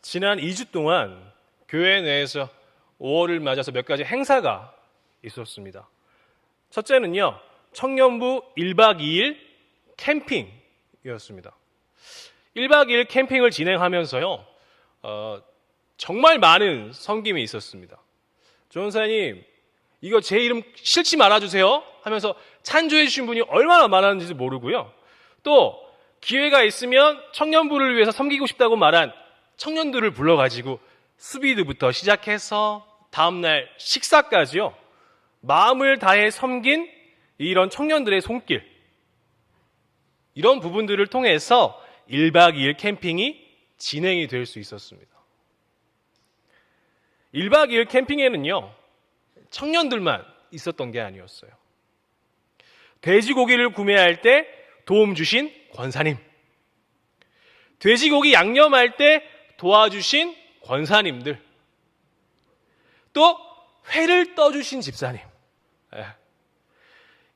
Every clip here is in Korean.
지난 2주 동안 교회 내에서 5월을 맞아서 몇 가지 행사가 있었습니다. 첫째는요, 청년부 1박 2일 캠핑이었습니다. 1박 2일 캠핑을 진행하면서요, 정말 많은 섬김이 있었습니다. 조원사님, 이거 제 이름 싫지 말아주세요 하면서 찬조해 주신 분이 얼마나 많았는지 모르고요. 또 기회가 있으면 청년부를 위해서 섬기고 싶다고 말한 청년들을 불러가지고 수비드부터 시작해서 다음날 식사까지요, 마음을 다해 섬긴 이런 청년들의 손길, 이런 부분들을 통해서 1박 2일 캠핑이 진행이 될 수 있었습니다. 1박 2일 캠핑에는요, 청년들만 있었던 게 아니었어요. 돼지고기를 구매할 때 도움 주신 권사님, 돼지고기 양념할 때 도와주신 권사님들, 또 회를 떠주신 집사님,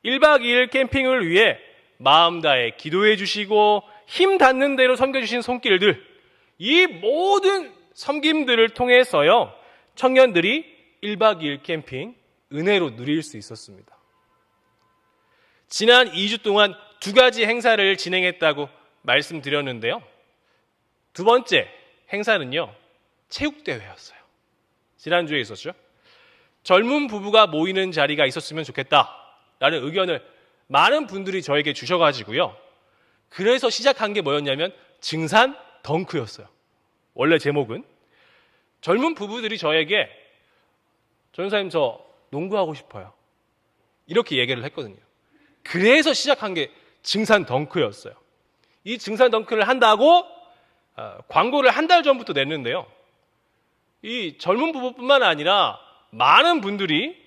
1박 2일 캠핑을 위해 마음 다해 기도해 주시고 힘 닿는 대로 섬겨주신 손길들, 이 모든 섬김들을 통해서요, 청년들이 1박 2일 캠핑 은혜로 누릴 수 있었습니다. 지난 2주 동안 2가지 행사를 진행했다고 말씀드렸는데요. 두 번째 행사는요, 체육대회였어요. 지난주에 있었죠. 젊은 부부가 모이는 자리가 있었으면 좋겠다라는 의견을 많은 분들이 저에게 주셔가지고요. 그래서 시작한 게 뭐였냐면 증산 덩크였어요. 원래 제목은. 젊은 부부들이 저에게 전사님 저 농구하고 싶어요, 이렇게 얘기를 했거든요. 그래서 시작한 게 증산 덩크였어요. 이 증산 덩크를 한다고 광고를 한 달 전부터 냈는데요. 이 젊은 부부뿐만 아니라 많은 분들이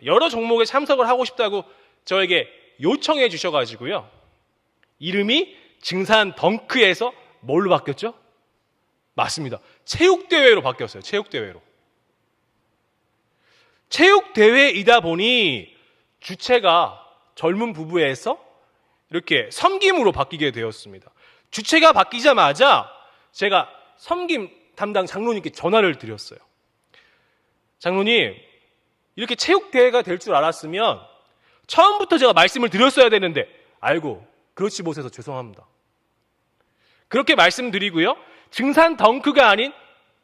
여러 종목에 참석을 하고 싶다고 저에게 요청해 주셔가지고요. 이름이 증산 덩크에서 뭘로 바뀌었죠? 맞습니다. 체육대회로 바뀌었어요. 체육대회로. 체육대회이다 보니 주체가 젊은 부부에서 이렇게 섬김으로 바뀌게 되었습니다. 주체가 바뀌자마자 제가 섬김 담당 장로님께 전화를 드렸어요. 장로님, 이렇게 체육대회가 될 줄 알았으면 처음부터 제가 말씀을 드렸어야 되는데, 아이고 그렇지 못해서 죄송합니다. 그렇게 말씀드리고요, 증산 덩크가 아닌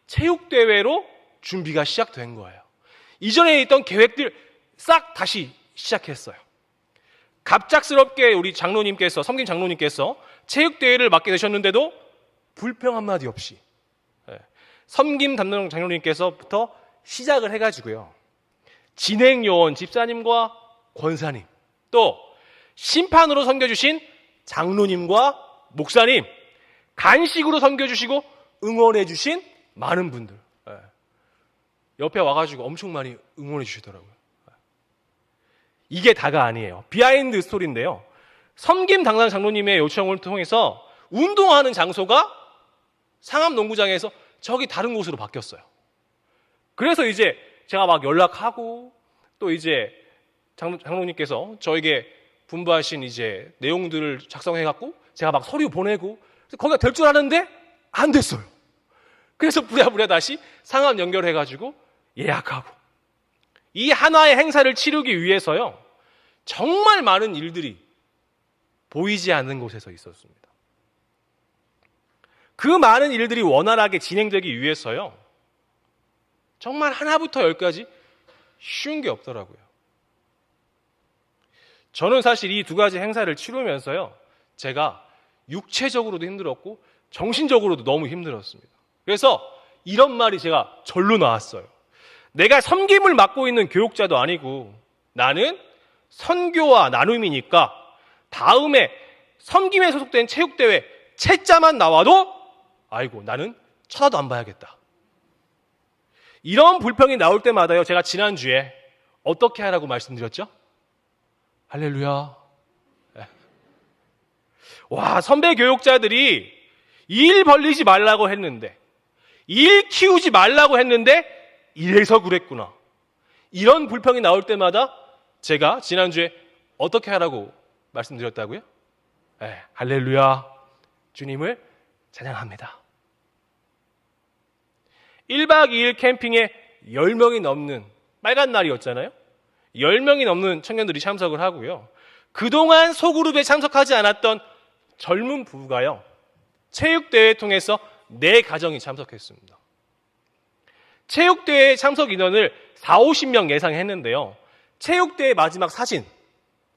체육대회로 준비가 시작된 거예요. 이전에 있던 계획들 싹 다시 시작했어요. 갑작스럽게 우리 장로님께서, 섬김 장로님께서 체육대회를 맡게 되셨는데도 불평 한마디 없이 섬김 담당 장로님께서부터 시작을 해가지고요, 진행요원 집사님과 권사님, 또 심판으로 섬겨주신 장로님과 목사님, 간식으로 섬겨주시고 응원해주신 많은 분들, 옆에 와가지고 엄청 많이 응원해 주시더라고요. 이게 다가 아니에요. 비하인드 스토리인데요. 섬김 담당 장로님의 요청을 통해서 운동하는 장소가 상암농구장에서 저기 다른 곳으로 바뀌었어요. 그래서 이제 제가 막 연락하고, 또 이제 장로님께서 저에게 분부하신 이제 내용들을 작성해갖고 제가 막 서류 보내고, 거기가 될 줄 알았는데 안 됐어요. 그래서 부랴부랴 다시 상암 연결해가지고 예약하고, 이 하나의 행사를 치르기 위해서요, 정말 많은 일들이 보이지 않는 곳에서 있었습니다. 그 많은 일들이 원활하게 진행되기 위해서요, 정말 하나부터 열까지 쉬운 게 없더라고요. 저는 사실 이 2가지 행사를 치르면서요, 제가 육체적으로도 힘들었고 정신적으로도 너무 힘들었습니다. 그래서 이런 말이 제가 절로 나왔어요. 내가 섬김을 맡고 있는 교육자도 아니고 나는 선교와 나눔이니까 다음에 섬김에 소속된 체육대회 채자만 나와도 아이고 나는 쳐다도 안 봐야겠다. 이런 불평이 나올 때마다요, 제가 지난주에 어떻게 하라고 말씀드렸죠? 할렐루야. 와, 선배 교육자들이 일 벌리지 말라고 했는데, 일 키우지 말라고 했는데 이래서 그랬구나. 이런 불평이 나올 때마다 제가 지난주에 어떻게 하라고 말씀드렸다고요? 할렐루야. 주님을 찬양합니다. 1박 2일 캠핑에 10명이 넘는 빨간 날이었잖아요. 10명이 넘는 청년들이 참석을 하고요. 그동안 소그룹에 참석하지 않았던 젊은 부부가요, 체육대회 통해서 4가정이 참석했습니다. 체육대회 참석 인원을 40-50명 예상했는데요. 체육대회 마지막 사진,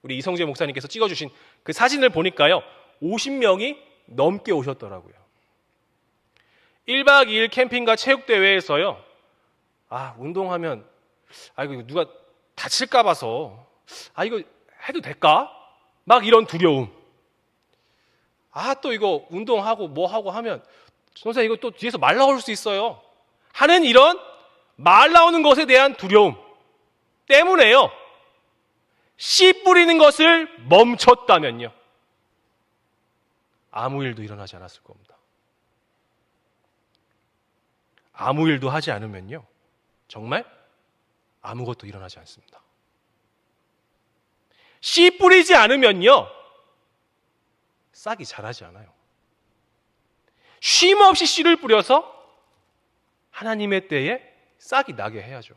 우리 이성재 목사님께서 찍어주신 그 사진을 보니까요, 50명이 넘게 오셨더라고요. 1박 2일 캠핑과 체육대회에서요, 운동하면, 이거 누가 다칠까 봐서, 이거 해도 될까? 막 이런 두려움. 또 이거 운동하고 뭐 하고 하면, 선생님 이거 또 뒤에서 말 나올 수 있어요. 하는 이런 말 나오는 것에 대한 두려움 때문에요, 씨 뿌리는 것을 멈췄다면요, 아무 일도 일어나지 않았을 겁니다. 아무 일도 하지 않으면요, 정말 아무것도 일어나지 않습니다. 씨 뿌리지 않으면요, 싹이 자라지 않아요. 쉼 없이 씨를 뿌려서 하나님의 때에 싹이 나게 해야죠.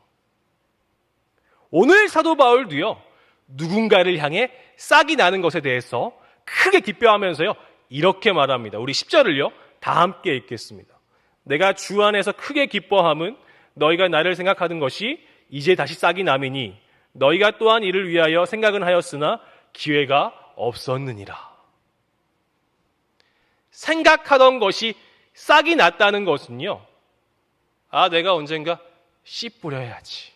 오늘 사도 바울도요, 누군가를 향해 싹이 나는 것에 대해서 크게 기뻐하면서요, 이렇게 말합니다. 우리 10절을요, 다 함께 읽겠습니다. 내가 주 안에서 크게 기뻐함은 너희가 나를 생각하던 것이 이제 다시 싹이 남이니 너희가 또한 이를 위하여 생각은 하였으나 기회가 없었느니라. 생각하던 것이 싹이 났다는 것은요, 내가 언젠가 씨 뿌려야지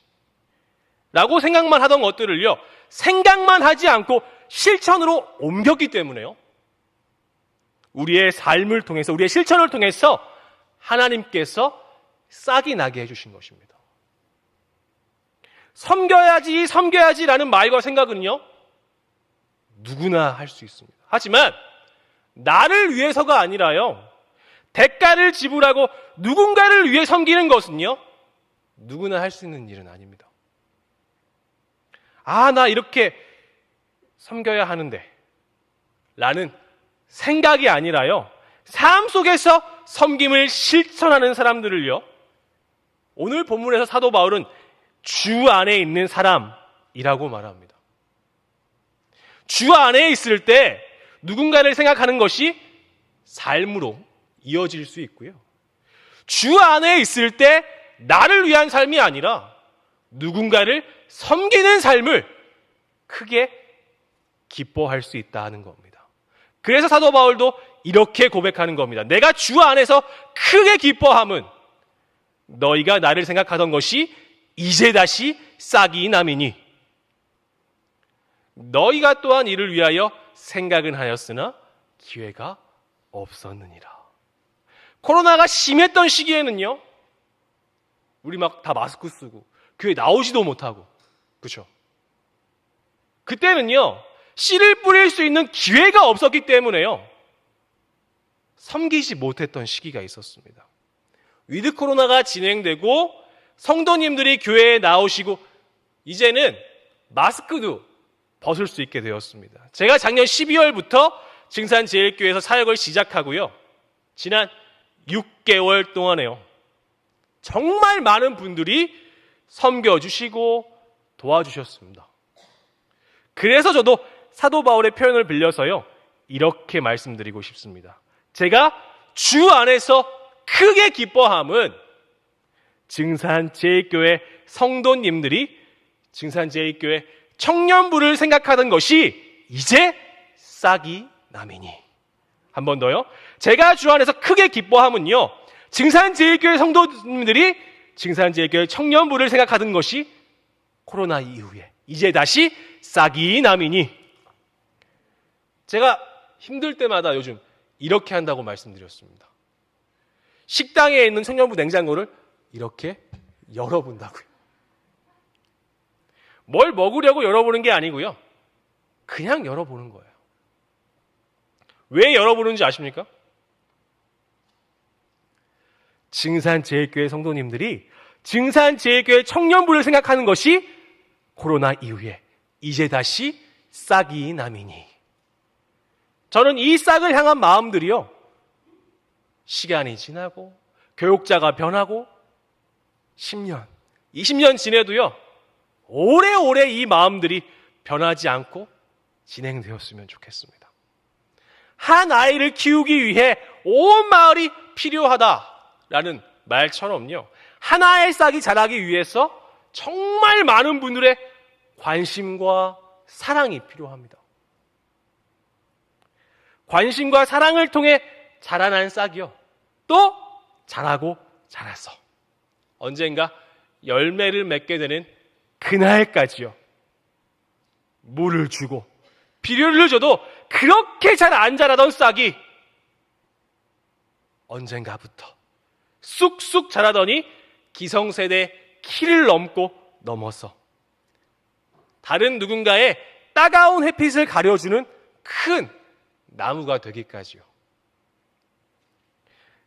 라고 생각만 하던 것들을요, 생각만 하지 않고 실천으로 옮겼기 때문에요, 우리의 삶을 통해서, 우리의 실천을 통해서 하나님께서 싹이 나게 해주신 것입니다. 섬겨야지라는 말과 생각은요, 누구나 할 수 있습니다. 하지만 나를 위해서가 아니라요, 대가를 지불하고 누군가를 위해 섬기는 것은요, 누구나 할 수 있는 일은 아닙니다. 나 이렇게 섬겨야 하는데 라는 생각이 아니라요, 삶 속에서 섬김을 실천하는 사람들을요, 오늘 본문에서 사도 바울은 주 안에 있는 사람이라고 말합니다. 주 안에 있을 때 누군가를 생각하는 것이 삶으로 이어질 수 있고요, 주 안에 있을 때 나를 위한 삶이 아니라 누군가를 섬기는 삶을 크게 기뻐할 수 있다는 겁니다. 그래서 사도 바울도 이렇게 고백하는 겁니다. 내가 주 안에서 크게 기뻐함은 너희가 나를 생각하던 것이 이제 다시 싹이 남이니 너희가 또한 이를 위하여 생각은 하였으나 기회가 없었느니라. 코로나가 심했던 시기에는요, 우리 막 다 마스크 쓰고 교회 나오지도 못하고, 그렇죠? 그때는요, 씨를 뿌릴 수 있는 기회가 없었기 때문에요, 섬기지 못했던 시기가 있었습니다. 위드 코로나가 진행되고 성도님들이 교회에 나오시고 이제는 마스크도 벗을 수 있게 되었습니다. 제가 작년 12월부터 증산제일교회에서 사역을 시작하고요, 지난 6개월 동안에요, 정말 많은 분들이 섬겨주시고 도와주셨습니다. 그래서 저도 사도 바울의 표현을 빌려서요, 이렇게 말씀드리고 싶습니다. 제가 주 안에서 크게 기뻐함은 증산제일교회 성도님들이 증산제일교회 청년부를 생각하던 것이 이제 싹이 남이니. 한 번 더요. 제가 주 안에서 크게 기뻐함은요, 증산제일교회 성도님들이 증산제일교회 청년부를 생각하던 것이 코로나 이후에 이제 다시 싹이 남이니. 제가 힘들 때마다 요즘 이렇게 한다고 말씀드렸습니다. 식당에 있는 청년부 냉장고를 이렇게 열어본다고요. 뭘 먹으려고 열어보는 게 아니고요, 그냥 열어보는 거예요. 왜 열어보는지 아십니까? 증산제일교회 성도님들이 증산제일교회 청년부를 생각하는 것이 코로나 이후에 이제 다시 싹이 남이니. 저는 이 싹을 향한 마음들이요, 시간이 지나고 교육자가 변하고 10년, 20년 지내도요, 오래오래 이 마음들이 변하지 않고 진행되었으면 좋겠습니다. 한 아이를 키우기 위해 온 마을이 필요하다라는 말처럼요, 하나의 싹이 자라기 위해서 정말 많은 분들의 관심과 사랑이 필요합니다. 관심과 사랑을 통해 자라난 싹이요, 또 자라고 자라서 언젠가 열매를 맺게 되는 그날까지요, 물을 주고 비료를 줘도 그렇게 잘 안 자라던 싹이 언젠가부터 쑥쑥 자라더니 기성세대 키를 넘어서 다른 누군가의 따가운 햇빛을 가려주는 큰 나무가 되기까지요.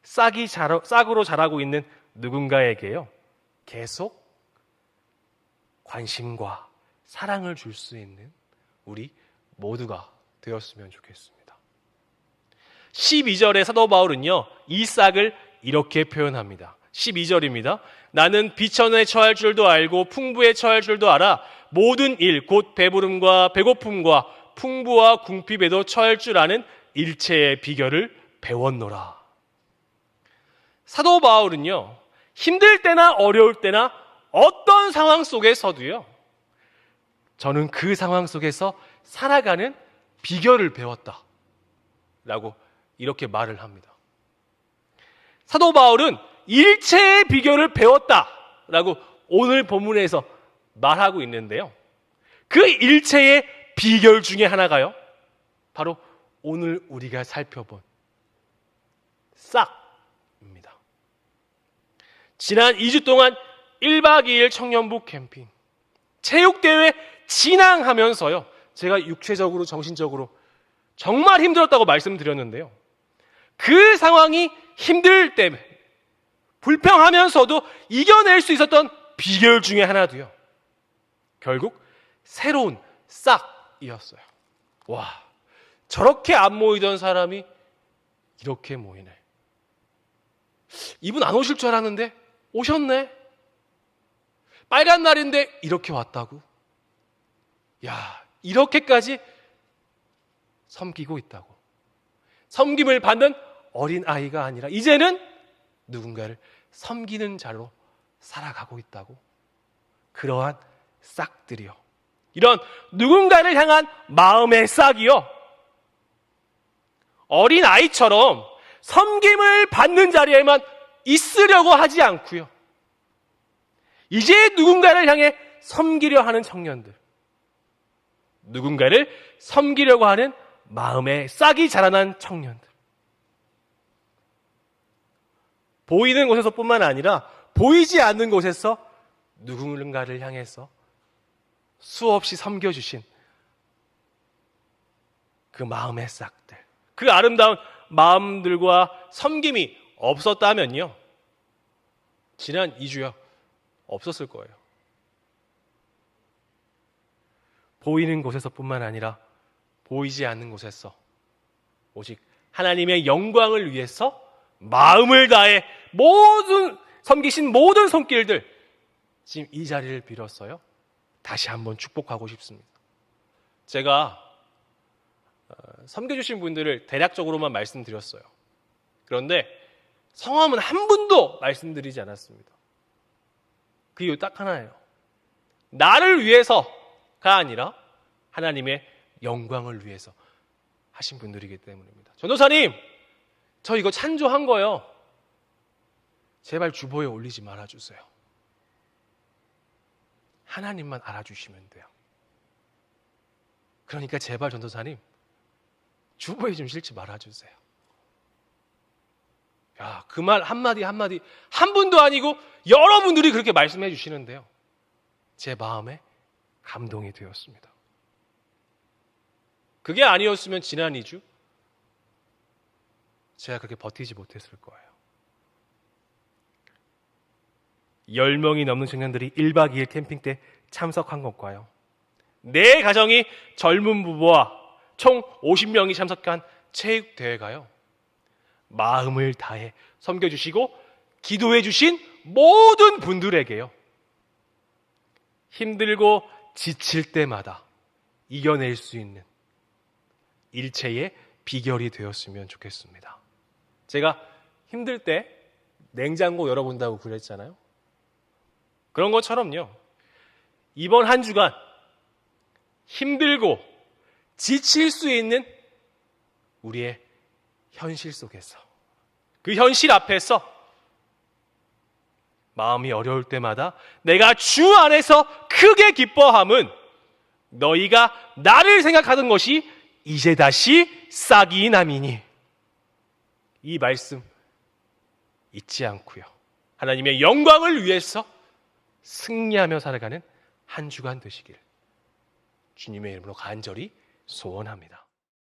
싹으로 자라고 있는 누군가에게요, 계속 관심과 사랑을 줄 수 있는 우리 모두가 되었으면 좋겠습니다. 12절의 사도 바울은요, 이 싹을 이렇게 표현합니다. 12절입니다. 나는 비천에 처할 줄도 알고 풍부에 처할 줄도 알아 모든 일 곧 배부름과 배고픔과 풍부와 궁핍에도 처할 줄 아는 일체의 비결을 배웠노라. 사도 바울은요, 힘들 때나 어려울 때나 어떤 상황 속에서도요, 저는 그 상황 속에서 살아가는 비결을 배웠다 라고 이렇게 말을 합니다. 사도 바울은 일체의 비결을 배웠다 라고 오늘 본문에서 말하고 있는데요, 그 일체의 비결 중에 하나가요, 바로 오늘 우리가 살펴본 싹입니다. 지난 2주 동안 1박 2일 청년부 캠핑, 체육대회 진행하면서요, 제가 육체적으로 정신적으로 정말 힘들었다고 말씀드렸는데요, 그 상황이 힘들 때 불평하면서도 이겨낼 수 있었던 비결 중에 하나도요, 결국 새로운 싹이었어요. 와, 저렇게 안 모이던 사람이 이렇게 모이네. 이분 안 오실 줄 알았는데 오셨네. 빨간 날인데 이렇게 왔다고. 야, 이렇게까지 섬기고 있다고. 섬김을 받는 어린 아이가 아니라 이제는 누군가를 섬기는 자로 살아가고 있다고. 그러한 싹들이요, 이런 누군가를 향한 마음의 싹이요, 어린 아이처럼 섬김을 받는 자리에만 있으려고 하지 않고요, 이제 누군가를 향해 섬기려 하는 청년들, 누군가를 섬기려고 하는 마음의 싹이 자라난 청년들, 보이는 곳에서뿐만 아니라 보이지 않는 곳에서 누군가를 향해서 수없이 섬겨주신 그 마음의 싹들, 그 아름다운 마음들과 섬김이 없었다면요, 지난 2주요 없었을 거예요. 보이는 곳에서뿐만 아니라 보이지 않는 곳에서 오직 하나님의 영광을 위해서 마음을 다해 모든 섬기신 모든 손길들, 지금 이 자리를 빌었어요, 다시 한번 축복하고 싶습니다. 제가 섬겨주신 분들을 대략적으로만 말씀드렸어요. 그런데 성함은 한 분도 말씀드리지 않았습니다. 그 이유 딱 하나예요. 나를 위해서가 아니라 하나님의 영광을 위해서 하신 분들이기 때문입니다. 전도사님, 저 이거 찬조한 거요, 제발 주보에 올리지 말아주세요. 하나님만 알아주시면 돼요. 그러니까 제발 전도사님, 주보에 좀 실지 말아주세요. 야, 그 말 한마디 한마디 한 분도 아니고 여러분들이 그렇게 말씀해 주시는데요, 제 마음에 감동이 되었습니다. 그게 아니었으면 지난 2주 제가 그렇게 버티지 못했을 거예요. 10명이 넘는 청년들이 1박 2일 캠핑 때 참석한 것과요, 내 가정이 젊은 부부와 총 50명이 참석한 체육대회가요, 마음을 다해 섬겨주시고 기도해 주신 모든 분들에게요, 힘들고 지칠 때마다 이겨낼 수 있는 일체의 비결이 되었으면 좋겠습니다. 제가 힘들 때 냉장고 열어본다고 그랬잖아요. 그런 것처럼요, 이번 한 주간 힘들고 지칠 수 있는 우리의 현실 속에서, 그 현실 앞에서 마음이 어려울 때마다 내가 주 안에서 크게 기뻐함은 너희가 나를 생각하던 것이 이제 다시 싹이 남이니. 이 말씀 잊지 않고요, 하나님의 영광을 위해서 승리하며 살아가는 한 주간 되시길 주님의 이름으로 간절히 소원합니다.